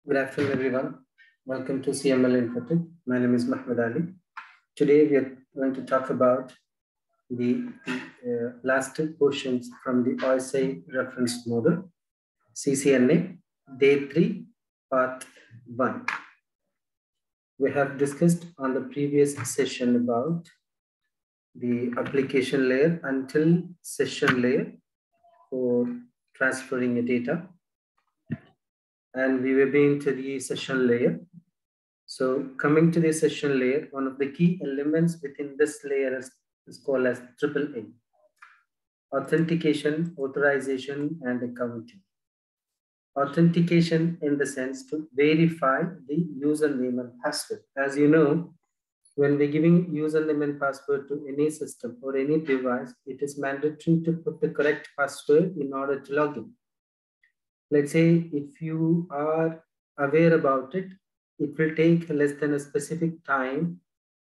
Good afternoon, everyone. Welcome to CML Infotech. My name is Mahmoud Ali. Today, we are going to talk about the last two portions from the OSI reference model, CCNA, Day 3, Part 1. We have discussed on the previous session about the application layer until session layer for transferring the data. And we will be into the session layer. So coming to the session layer, one of the key elements within this layer is called as AAA. Authentication, authorization, and accounting. Authentication in the sense to verify the username and password. As you know, when we're giving username and password to any system or any device, it is mandatory to put the correct password in order to log in. Let's say if you are aware about it, it will take less than a specific time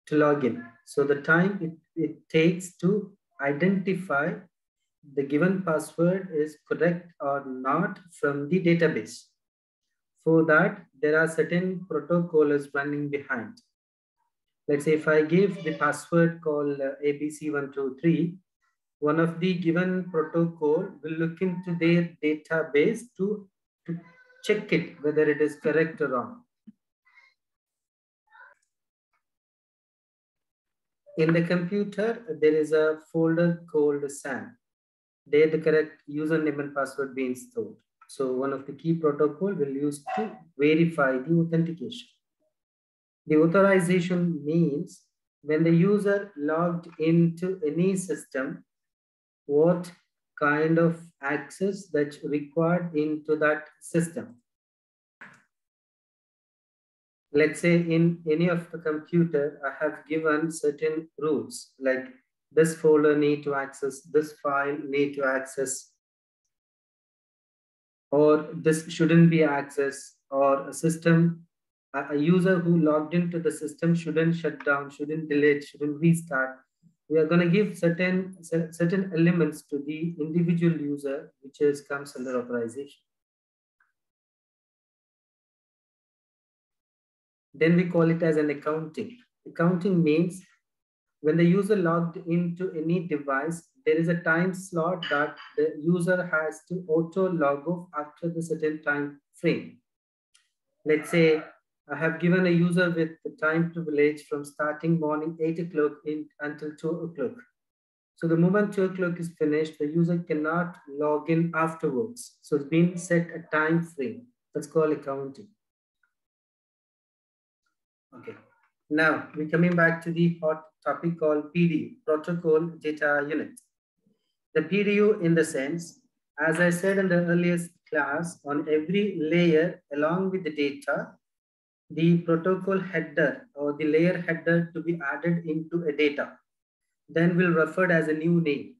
to log in. So the time it takes to identify the given password is correct or not from the database. For that, there are certain protocols running behind. Let's say if I give the password called ABC123, one of the given protocol will look into their database to check it, whether it is correct or wrong. In the computer, there is a folder called SAN. There the correct username and password being stored. So one of the key protocol will use to verify the authentication. The authorization means when the user logged into any system, what kind of access that's required into that system. Let's say in any of the computer, I have given certain rules like this folder need to access, this file need to access, or this shouldn't be accessed, or a system, a user who logged into the system shouldn't shut down, shouldn't delete, shouldn't restart. We are going to give certain elements to the individual user, which comes under authorization. Then we call it as an accounting. Accounting means when the user logged into any device, there is a time slot that the user has to auto log off after the certain time frame. Let's say I have given a user with the time privilege from starting morning 8 o'clock until 2 o'clock. So the moment 2 o'clock is finished, the user cannot log in afterwards. So it's been set a time frame. That's called accounting. Okay. Now we're coming back to the hot topic called PDU, Protocol Data Unit. The PDU in the sense, as I said in the earliest class, on every layer along with the data, the protocol header or the layer header to be added into a data, then will referred as a new name.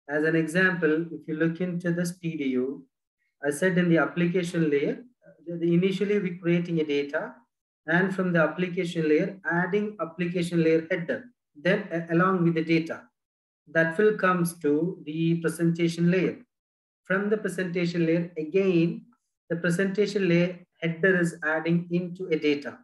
As an example, if you look into this PDU, I said in the application layer, initially we're creating a data, and from the application layer, adding application layer header, then along with the data. That will comes to the presentation layer. From the presentation layer, again, the presentation layer header is adding into a data.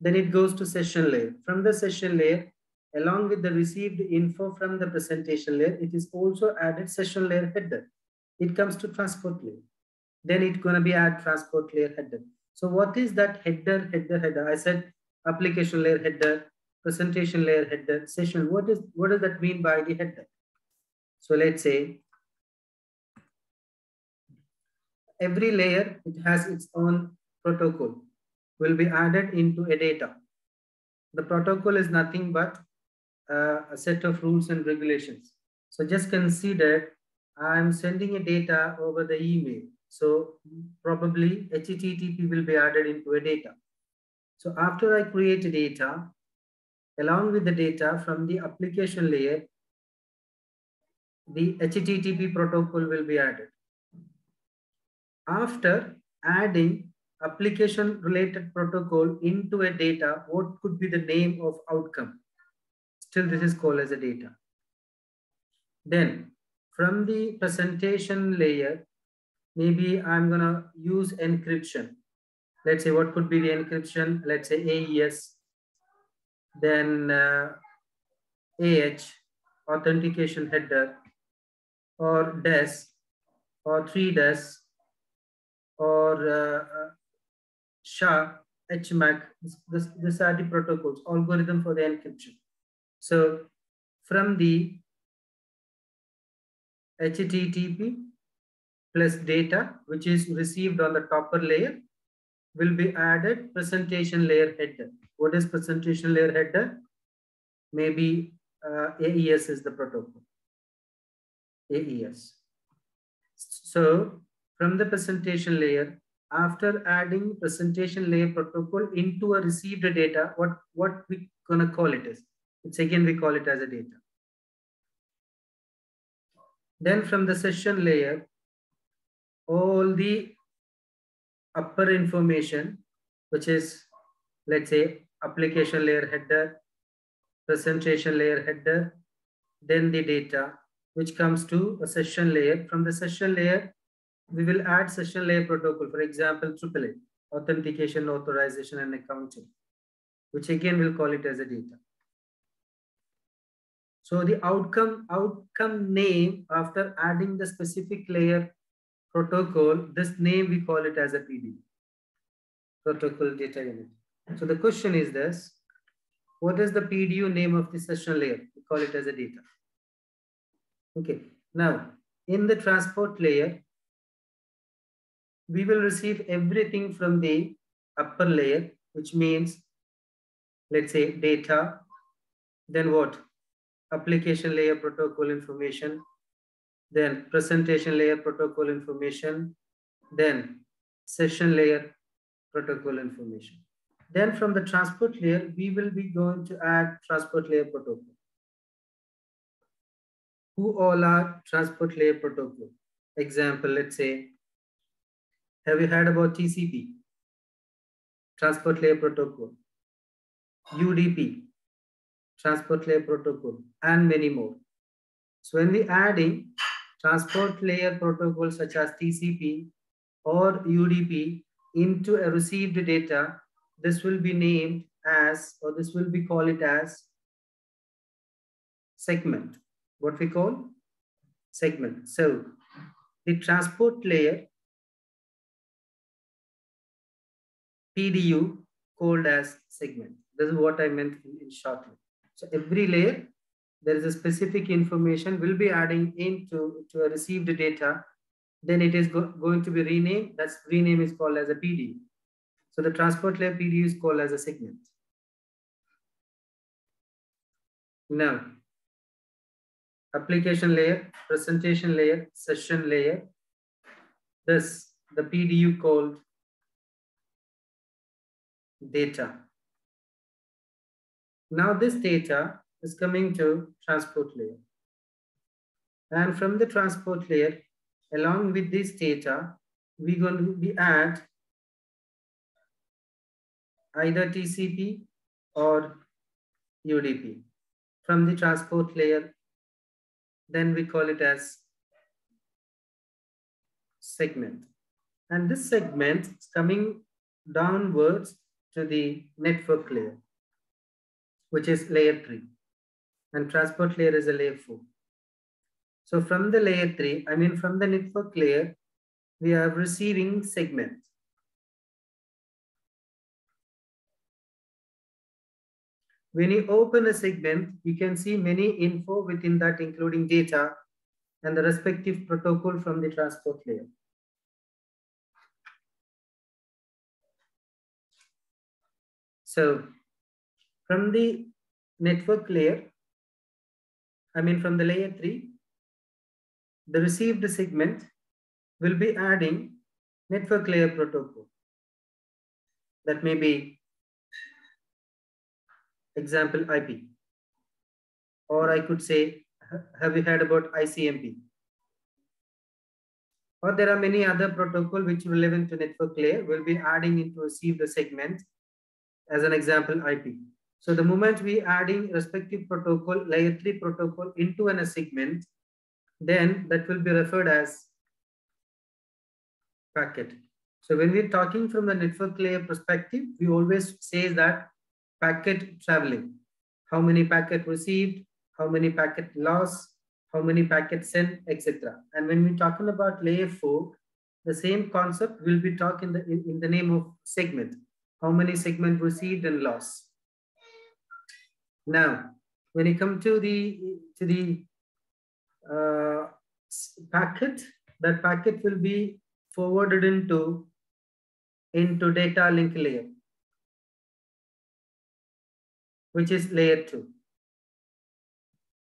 Then it goes to session layer. From the session layer, along with the received info from the presentation layer, it is also added session layer header. It comes to transport layer. Then it's going to be add transport layer header. So what is that header? I said application layer header, presentation layer header, session. What does that mean by the header? So let's say every layer, it has its own protocol, will be added into a data. The protocol is nothing but a set of rules and regulations. So just consider I'm sending a data over the email. So probably HTTP will be added into a data. So after I create a data, along with the data from the application layer, the HTTP protocol will be added. After adding application related protocol into a data, what could be the name of outcome? Still, this is called as a data. Then from the presentation layer, maybe I'm gonna use encryption. let's say what could be the encryption, let's say AES, then AH, authentication header, or DES, or 3DES, or SHA, HMAC. These are the protocols, algorithm for the encryption. So from the HTTP plus data, which is received on the topper layer, will be added presentation layer header. What is presentation layer header? Maybe AES is the protocol. AES. So from the presentation layer, after adding presentation layer protocol into a received data, what we gonna call it is? It's again, we call it as a data. Then from the session layer, all the upper information, which is, let's say, application layer header, presentation layer header, then the data, which comes to a session layer. From the session layer, we will add session layer protocol, for example, AAA, authentication, authorization, and accounting, which again we'll call it as a data. So the outcome name after adding the specific layer protocol, this name we call it as a PD, protocol data unit. So the question is this: what is the PDU name of the session layer? We call it as a data. Okay. Now in the transport layer, we will receive everything from the upper layer, which means, let's say, data, then what? Application layer protocol information, then presentation layer protocol information, then session layer protocol information. Then from the transport layer, we will be going to add transport layer protocol. Who all are transport layer protocol? Example, let's say, have you heard about TCP, transport layer protocol, UDP, transport layer protocol, and many more. So when we adding transport layer protocols such as TCP or UDP into a received data, this will be named as, or this will be called it as segment. What we call segment. So the transport layer PDU called as segment. This is what I meant in shortly. So every layer, there is a specific information will be adding into a received data. Then it is going to be renamed. That rename is called as a PDU. So the transport layer PDU is called as a segment. Now, application layer, presentation layer, session layer. This, the PDU called data. Now this data is coming to transport layer. And from the transport layer, along with this data, we're going to be add either TCP or UDP. From the transport layer, then we call it as segment. And this segment is coming downwards to the network layer, which is layer 3. And transport layer is a layer 4. So from the layer 3, I mean from the network layer, we are receiving segments. When you open a segment, you can see many info within that, including data and the respective protocol from the transport layer. So from the network layer, I mean from the layer 3, the received segment will be adding network layer protocol. That may be, example, IP. Or I could say, have you heard about ICMP? Or there are many other protocols which relevant to network layer will be adding into receive the segment. As an example, IP. So the moment we adding respective protocol, layer 3 protocol into a segment, then that will be referred as packet. So when we're talking from the network layer perspective, we always say that packet traveling, how many packet received, how many packet lost, how many packets sent, etc. And when we're talking about layer 4, the same concept will be talked in the name of segment, how many segment received and lost. Now, when you come to the packet, that packet will be forwarded into data link layer, which is layer 2.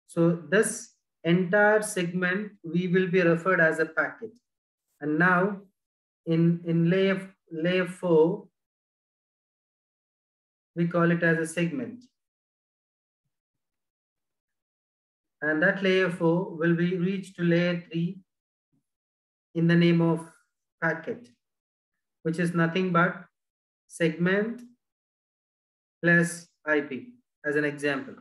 So this entire segment we will be referred as a packet. And now in layer 4, we call it as a segment. And that layer 4 will be reached to layer 3 in the name of packet, which is nothing but segment plus IP as an example.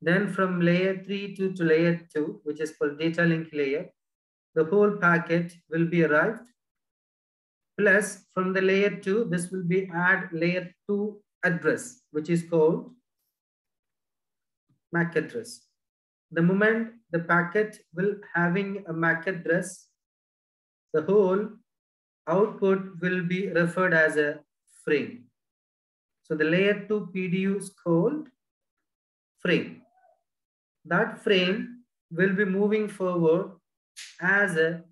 Then from layer 3 to layer 2, which is called data link layer, the whole packet will be arrived. Plus from the layer 2, this will be add layer 2 address, which is called MAC address. The moment the packet will having a MAC address, the whole output will be referred as a frame. So the layer 2 PDU is called frame. That frame will be moving forward as a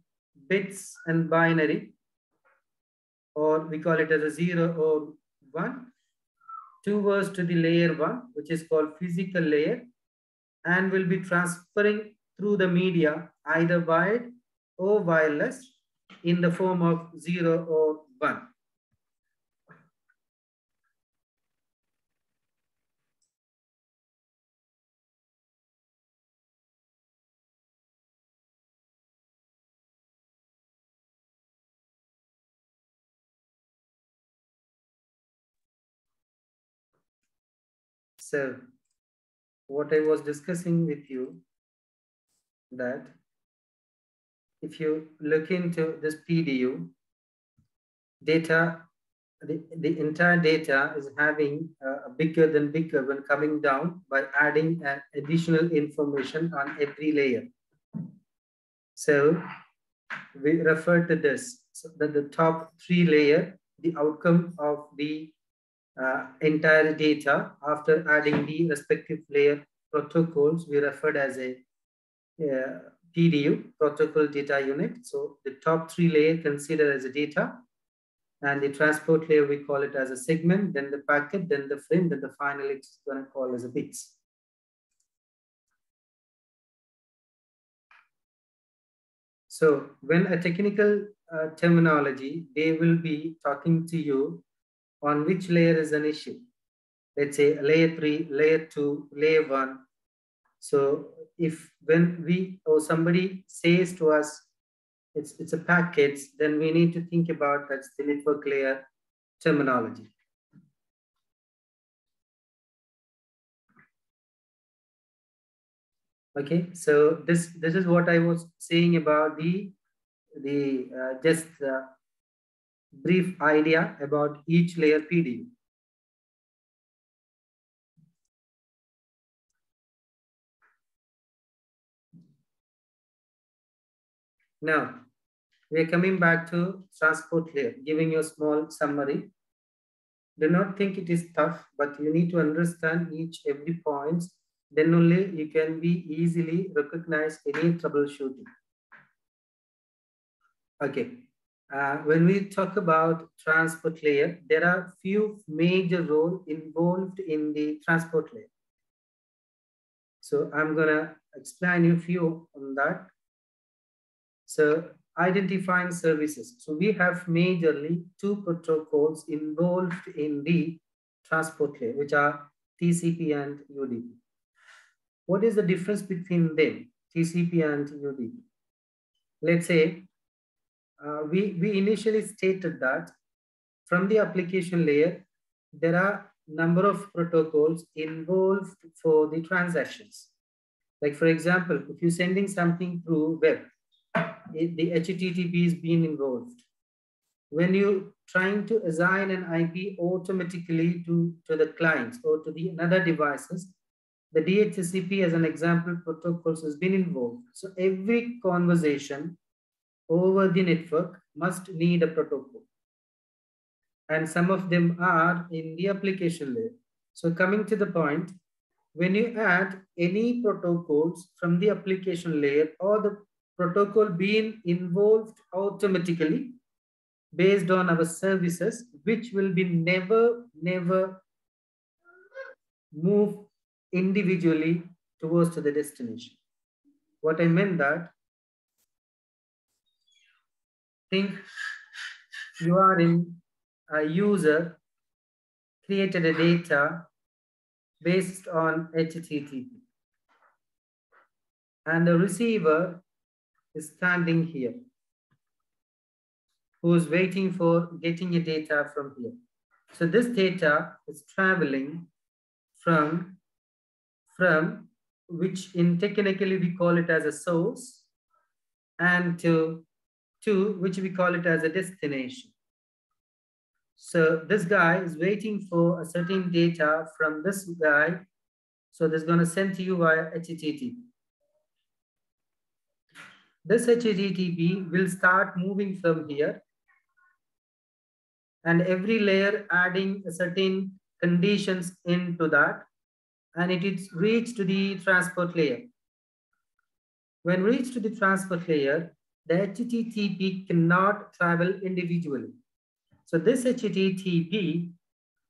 bits and binary, or we call it as a 0 or 1, towards to the layer 1, which is called physical layer, and will be transferring through the media either wired or wireless in the form of 0 or 1. So what I was discussing with you, that if you look into this PDU, data, the entire data is having bigger than bigger when coming down by adding additional information on every layer. So we refer to this, so that the top 3 layer, the outcome of the entire data after adding the respective layer protocols, we referred as a PDU, protocol data unit. So the top 3 layer considered as a data, and the transport layer we call it as a segment, then the packet, then the frame, then the final it's going to call as a bits. So when a technical terminology, they will be talking to you on which layer is an issue. Let's say layer 3, layer 2, layer 1. So if when we or somebody says to us, it's a packet, then we need to think about that's the network layer terminology. Okay, so this is what I was saying about the just brief idea about each layer PDU. Now we are coming back to transport layer, giving you a small summary. Do not think it is tough, but you need to understand every point. Then only you can be easily recognize any troubleshooting. Okay. When we talk about transport layer, there are few major roles involved in the transport layer. So I'm gonna explain you few on that. So identifying services. So we have majorly 2 protocols involved in the transport layer, which are TCP and UDP. What is the difference between them, TCP and UDP? Let's say we initially stated that from the application layer, there are number of protocols involved for the transactions. Like for example, if you're sending something through web, the HTTP is being involved. when you trying to assign an IP automatically to the clients or to the another devices, the DHCP as an example protocols has been involved. So every conversation over the network must need a protocol. And some of them are in the application layer. So coming to the point, when you add any protocols from the application layer or the protocol being involved automatically based on our services, which will be never move individually towards to the destination. What I meant that, think you are in a user created a data based on HTTP and the receiver is standing here who is waiting for getting a data from here. So this data is traveling from which in technically we call it as a source and to which we call it as a destination. So this guy is waiting for a certain data from this guy. So this is going to send to you via HTTP. This HTTP will start moving from here and every layer adding a certain conditions into that, and it is reached to the transport layer. When reached to the transport layer, the HTTP cannot travel individually. So this HTTP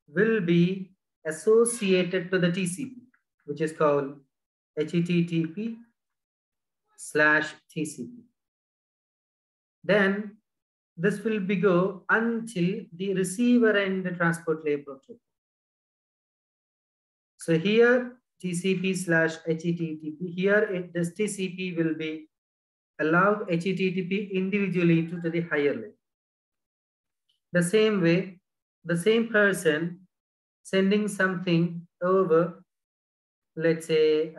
will be associated to the TCP, which is called HTTP/TCP. Then this will be go until the receiver and the transport layer protocol. So here TCP/HTTP, here this TCP will be allow HTTP individually to the higher layer. The same way, the same person sending something over, let's say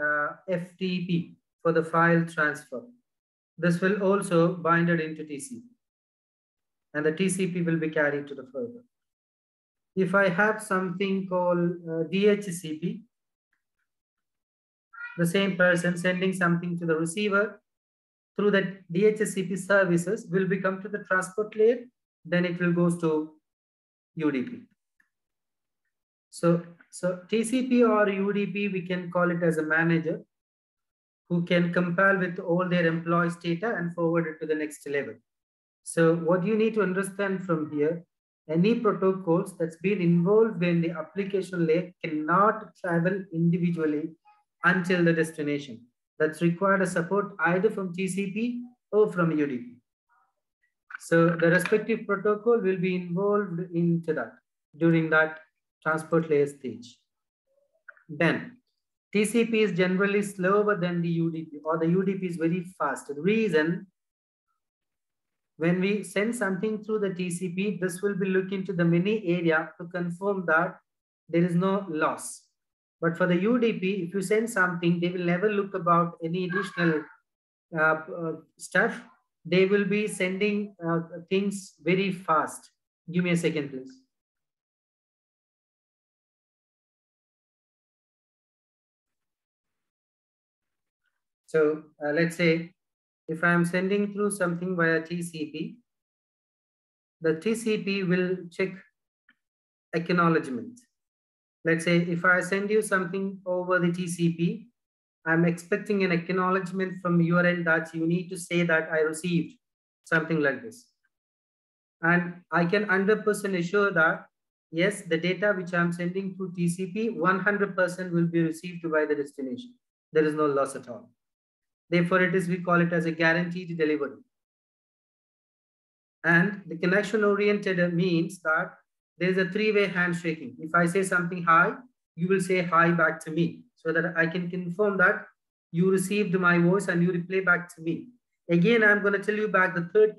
FTP for the file transfer. This will also bind it into TCP. And the TCP will be carried to the further. If I have something called DHCP, the same person sending something to the receiver through the DHCP services will become to the transport layer, then it will goes to UDP. So TCP or UDP, we can call it as a manager who can compile with all their employees' data and forward it to the next level. So what you need to understand from here, any protocols that's been involved in the application layer cannot travel individually until the destination. That's required a support either from TCP or from UDP. So the respective protocol will be involved into that during that transport layer stage. Then TCP is generally slower than the UDP, or the UDP is very fast. The reason, when we send something through the TCP, this will be looking to the many area to confirm that there is no loss. But for the UDP, if you send something, they will never look about any additional stuff. They will be sending things very fast. Give me a second, please. So let's say if I'm sending through something via TCP, the TCP will check acknowledgement. Let's say if I send you something over the TCP, I'm expecting an acknowledgement from your end that you need to say that I received something like this. And I can 100% assure that, yes, the data which I'm sending through TCP, 100% will be received by the destination. There is no loss at all. Therefore, we call it as a guaranteed delivery. And the connection oriented means that there is a three-way handshaking. If I say something hi, you will say hi back to me, so that I can confirm that you received my voice and you reply back to me. Again, I'm going to tell you back the third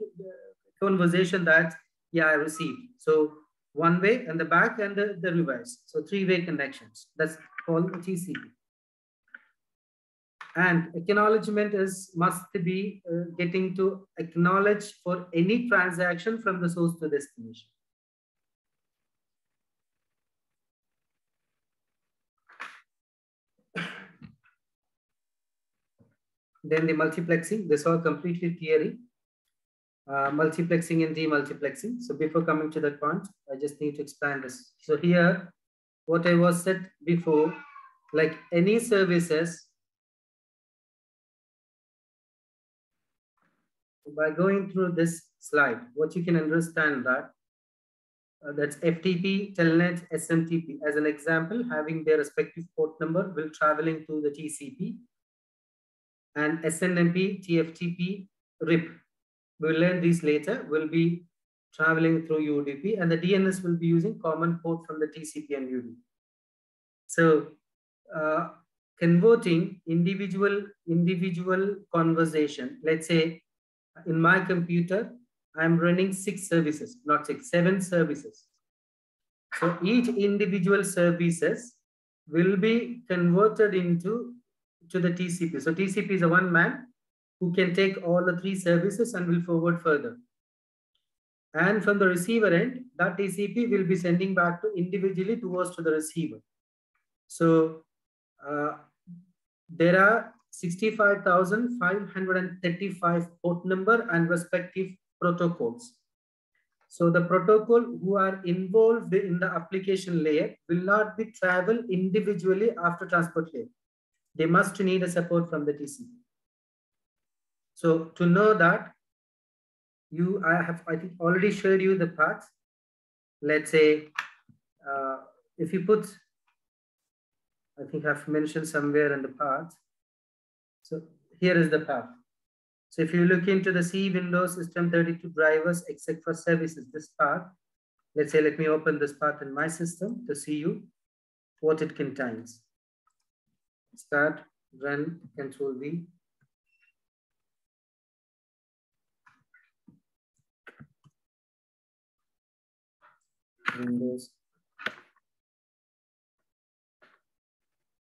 conversation that, yeah, I received. So one way and the back and the reverse. So three-way connections. That's called TCP. And acknowledgement must be getting to acknowledge for any transaction from the source to destination. Then the multiplexing, this all completely theory. Multiplexing and demultiplexing. So before coming to that point, I just need to expand this. So here, what I was said before, like any services, by going through this slide, what you can understand that that's FTP, Telnet, SMTP. As an example, having their respective port number will traveling to the TCP, and SNMP, TFTP, RIP. We'll learn these later. Will be traveling through UDP, and the DNS will be using common port from the TCP and UDP. So converting individual conversation. Let's say in my computer, I'm running 6 services, not 6, 7 services. So each individual services will be converted into the TCP. So TCP is a one man who can take all the 3 services and will forward further. And from the receiver end, that TCP will be sending back to individually towards to the receiver. So there are 65,535 port number and respective protocols. So the protocol who are involved in the application layer will not be travel individually after transport layer. They must need a support from the TCP. So to know that, I think already showed you the path. Let's say if you put, I think I've mentioned somewhere in the path. So here is the path. So if you look into the C Windows System 32 drivers, except for services, this path, let's say, let me open this path in my system to see you what it contains. Start, run, Control V. Windows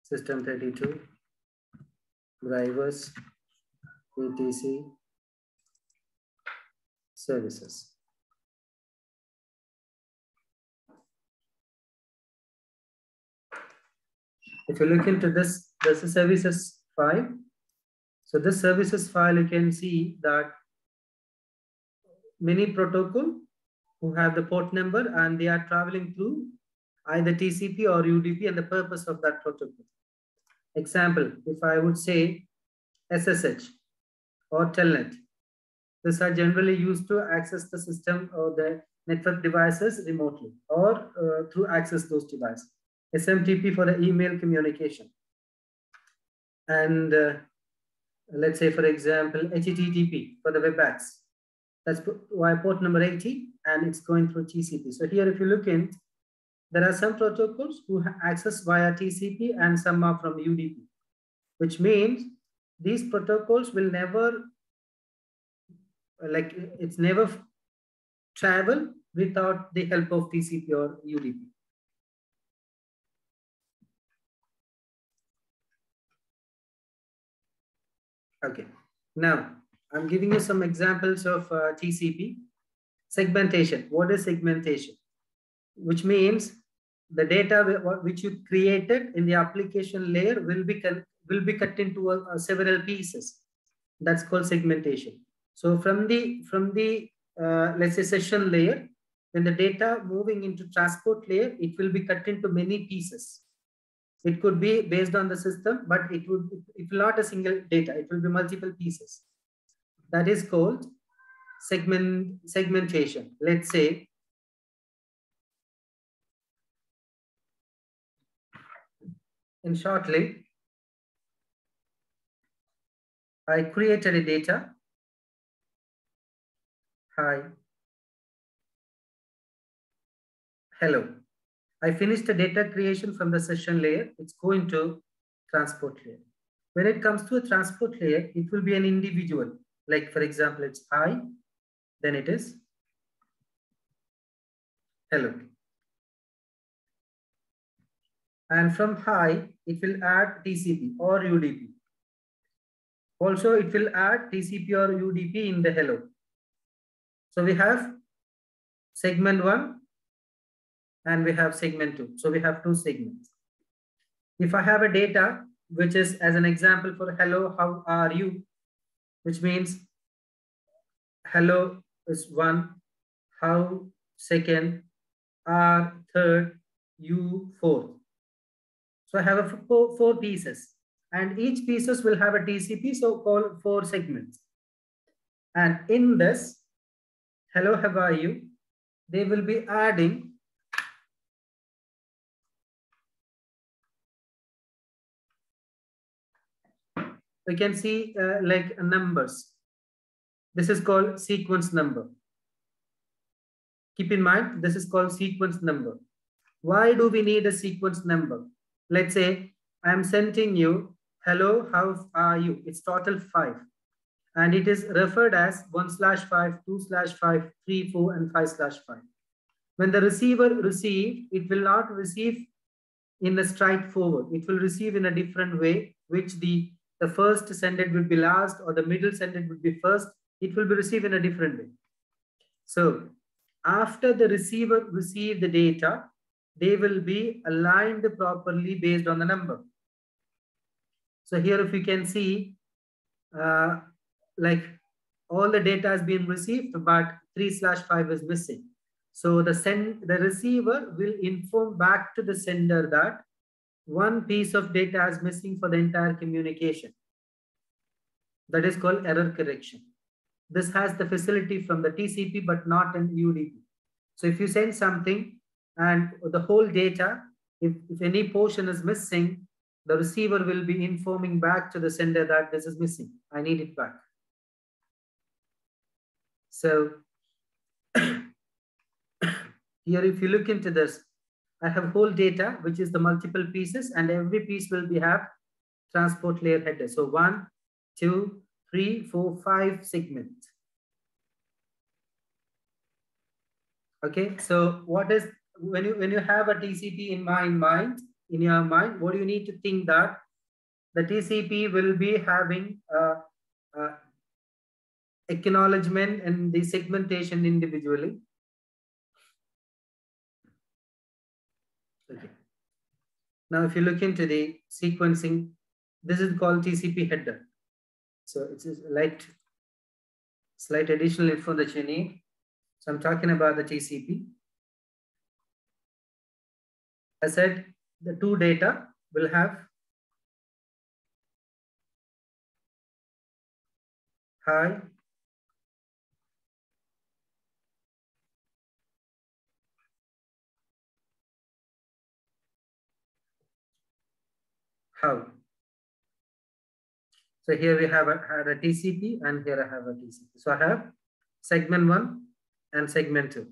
System 32 drivers, etc. services. If you look into this, there's a services file. So this services file, you can see that many protocol who have the port number and they are traveling through either TCP or UDP and the purpose of that protocol. Example, if I would say SSH or Telnet, these are generally used to access the system or the network devices remotely or through access those devices. SMTP for the email communication. And let's say, for example, HTTP for the WebEx. That's why port number 80, and it's going through TCP. So here, if you look in, there are some protocols who access via TCP and some are from UDP, which means these protocols will never, like, it's never travel without the help of TCP or UDP. Okay, now I'm giving you some examples of TCP. Segmentation. What is segmentation? Which means the data which you created in the application layer will be cut into several pieces. That's called segmentation. So from the let's say session layer, when the data moving into transport layer, it will be cut into many pieces. It could be based on the system, but it will not a single data. It will be multiple pieces. That is called segmentation. Let's say in shortly, I created a data. Hi. Hello. I finished the data creation from the session layer. It's going to transport layer. When it comes to a transport layer, it will be an individual. Like, for example, it's hi, then it is hello. And from hi, it will add TCP or UDP. Also, it will add TCP or UDP in the hello. So we have segment 1 and we have segment 2. So we have 2 segments. If I have a data, which is as an example for hello, how are you? Which means hello is 1, how second, are third, you fourth. So I have a four pieces, and each pieces will have a TCP, so called 4 segments. And in this, hello, how are you? They will be adding we can see like numbers. This is called sequence number. Keep in mind, this is called sequence number. Why do we need a sequence number? Let's say I'm sending you, hello, how are you? It's total 5. And it is referred as 1/5, 2/5, 3, 4, and 5/5. When the receiver receives, it will not receive in a straightforward. It will receive in a different way, which the first sended will be last, or the middle sended will be first. It will be received in a different way. So after the receiver receive the data, they will be aligned properly based on the number. So here, if you can see, like all the data has been received, but 3/5 is missing. So the receiver will inform back to the sender that one piece of data is missing for the entire communication. That is called error correction. This has the facility from the TCP, but not in UDP. So if you send something and the whole data, if any portion is missing, the receiver will be informing back to the sender that this is missing. I need it back. So here, if you look into this, I have whole data, which is the multiple pieces, and every piece will have transport layer header. So 1, 2, 3, 4, 5 segments. Okay, so what is when you have a TCP in your mind, what do you need to think that the TCP will be having acknowledgement and the segmentation individually. Okay. Now, if you look into the sequencing, this is called TCP header. So it's a slight additional info that you need. So I'm talking about the TCP. I said the 2 data will have hi, how. So here we have had a TCP, and here I have a TCP. So I have segment 1 and segment 2.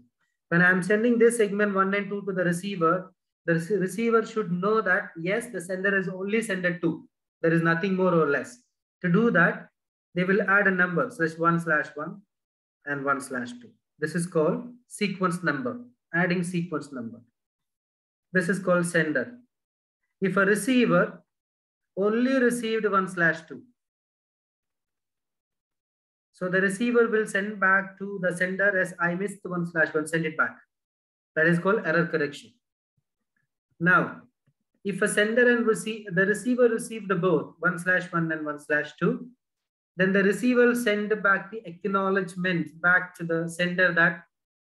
When I'm sending this segment 1 and 2 to the receiver should know that yes, the sender is only sender 2. There is nothing more or less. To do that, they will add a number /1/1 and 1/2. This is called sequence number, adding sequence number. This is called sender. If a receiver only received 1/2, so the receiver will send back to the sender as I missed 1/1, send it back. That is called error correction. Now, if a sender and the receiver received both 1/1 and 1/2, then the receiver will send back the acknowledgement back to the sender that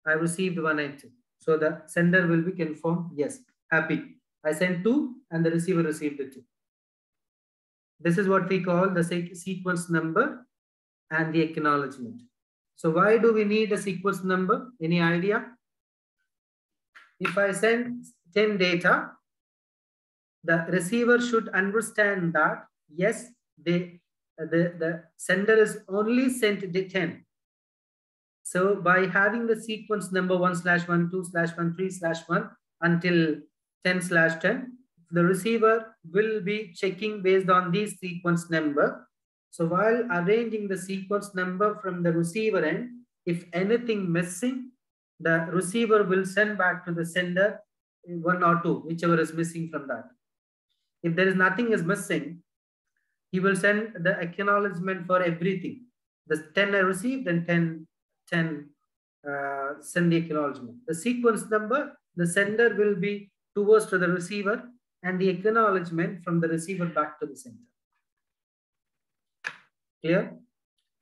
I received 1 and 2. So the sender will be confirmed, yes, happy. I sent 2 and the receiver received the 2. This is what we call the sequence number and the acknowledgement. So why do we need a sequence number? Any idea? If I send 10 data, the receiver should understand that yes, the sender is only sent the 10. So by having the sequence number 1/1, 2/1, 3/1 until 10/10, the receiver will be checking based on these sequence number. So while arranging the sequence number from the receiver end, if anything missing, the receiver will send back to the sender 1 or 2, whichever is missing from that. If there is nothing is missing, he will send the acknowledgement for everything. The 10 are received and 10 send the acknowledgement. The sequence number, the sender will be towards to the receiver and the acknowledgement from the receiver back to the sender. Clear?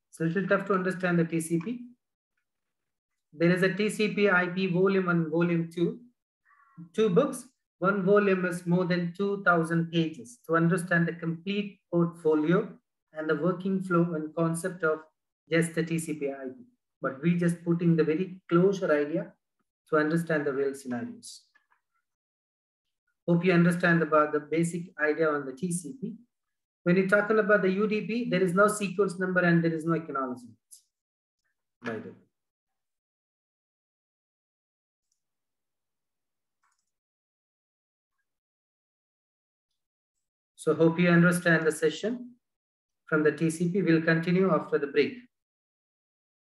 It's a little tough to understand the TCP. There is a TCP IP volume 1, volume 2, 2 books. One volume is more than 2,000 pages to understand the complete portfolio and the working flow and concept of just the TCP IP. But we just putting the very closure idea to understand the real scenarios. Hope you understand about the basic idea on the TCP. When you're talking about the UDP, there is no sequence number and there is no acknowledgement. By the way. So hope you understand the session from the TCP. We'll continue after the break.